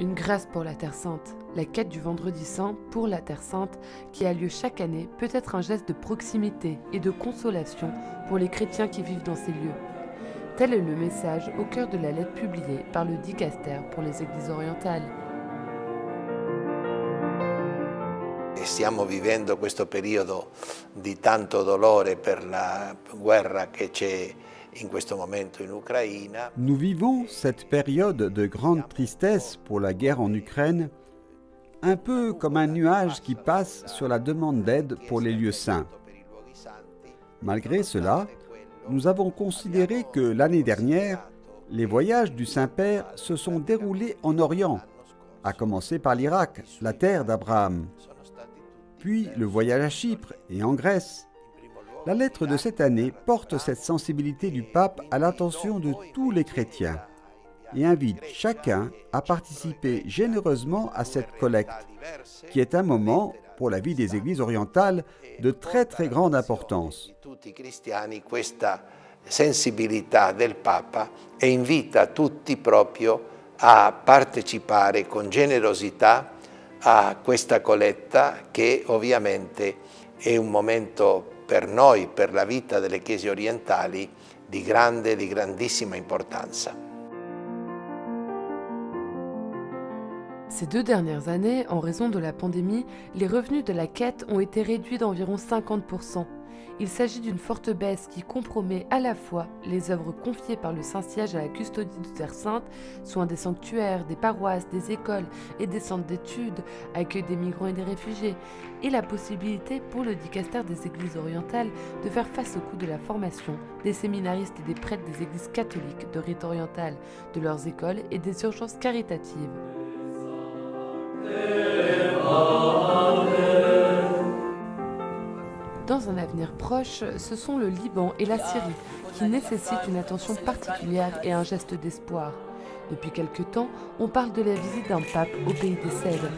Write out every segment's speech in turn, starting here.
Une grâce pour la Terre Sainte. La quête du Vendredi Saint pour la Terre Sainte, qui a lieu chaque année, peut être un geste de proximité et de consolation pour les chrétiens qui vivent dans ces lieux. Tel est le message au cœur de la lettre publiée par le Dicaster pour les Églises orientales. Stiamo vivendo questo periodo di tanto dolore per la guerra che c'è in questo momento in Ucraina. Nous vivons cette période de grande tristesse pour la guerre en Ukraine, un peu comme un nuage qui passe sur la demande d'aide pour les lieux saints. Malgré cela, nous avons considéré que l'année dernière, les voyages du Saint-Père se sont déroulés en Orient, à commencer par l'Irak, la terre d'Abraham, puis le voyage à Chypre et en Grèce. La lettre de cette année porte cette sensibilité du pape à l'attention de tous les chrétiens et invite chacun à participer généreusement à cette collecte, qui est un moment, pour la vie des églises orientales, de très grande importance. Questa sensibilità del Papa e invita tutti proprio a partecipare con generosità a questa colletta che ovviamente è un momento per noi, per la vita delle chiese orientali, di grandissima importanza. Ces 2 dernières années, en raison de la pandémie, les revenus de la quête ont été réduits d'environ 50%. Il s'agit d'une forte baisse qui compromet à la fois les œuvres confiées par le Saint-Siège à la custodie de Terre Sainte, soins des sanctuaires, des paroisses, des écoles et des centres d'études, accueil des migrants et des réfugiés, et la possibilité pour le Dicaster des Églises orientales de faire face au coût de la formation des séminaristes et des prêtres des Églises catholiques de rite oriental, de leurs écoles et des urgences caritatives. Dans un avenir proche, ce sont le Liban et la Syrie qui nécessitent une attention particulière et un geste d'espoir. Depuis quelque temps, on parle de la visite d'un pape au pays des cèdres.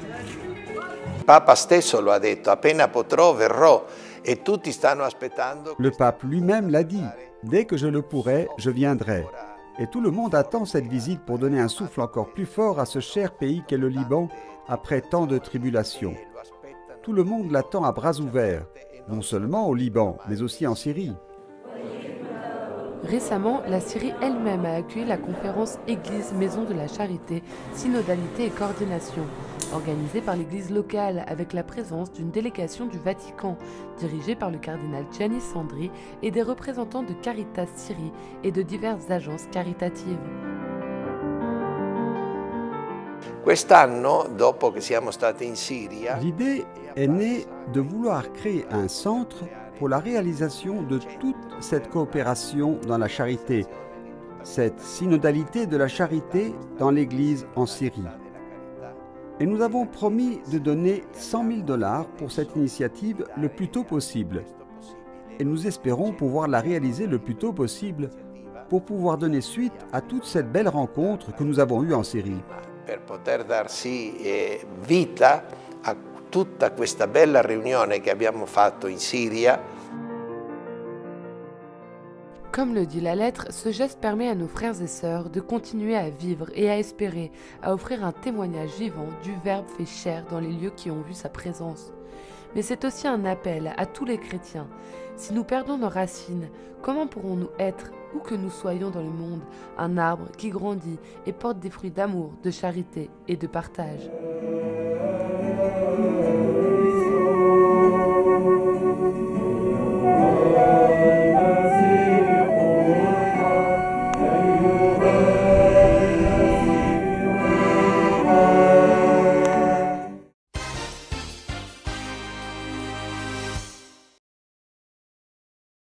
Papa stesso lo ha detto, appena potrò verrò e tutti stanno aspettando. Le pape lui-même l'a dit, dès que je le pourrai, je viendrai. Et tout le monde attend cette visite pour donner un souffle encore plus fort à ce cher pays qu'est le Liban après tant de tribulations. Tout le monde l'attend à bras ouverts. Non seulement au Liban, mais aussi en Syrie. Récemment, la Syrie elle-même a accueilli la conférence Église Maison de la Charité, Synodalité et Coordination, organisée par l'Église locale avec la présence d'une délégation du Vatican, dirigée par le cardinal Gianni Sandri et des représentants de Caritas Syrie et de diverses agences caritatives. Quest'anno, dopo che siamo stati in Siria, l'idée est née de vouloir créer un centre pour la réalisation de toute cette coopération dans la charité, cette synodalité de la charité dans l'Église en Syrie. Et nous avons promis de donner 100 000 $ pour cette initiative le plus tôt possible. Et nous espérons pouvoir la réaliser le plus tôt possible pour pouvoir donner suite à toute cette belle rencontre que nous avons eue en Syrie. Per poter darsi vita a tutta questa bella riunione che abbiamo fatto in Siria. Comme le dit la lettre, ce geste permet à nos frères et sœurs de continuer à vivre et à espérer, à offrir un témoignage vivant du Verbe fait chair dans les lieux qui ont vu sa présence. Mais c'est aussi un appel à tous les chrétiens. Si nous perdons nos racines, comment pourrons-nous être, où que nous soyons dans le monde, un arbre qui grandit et porte des fruits d'amour, de charité et de partage ?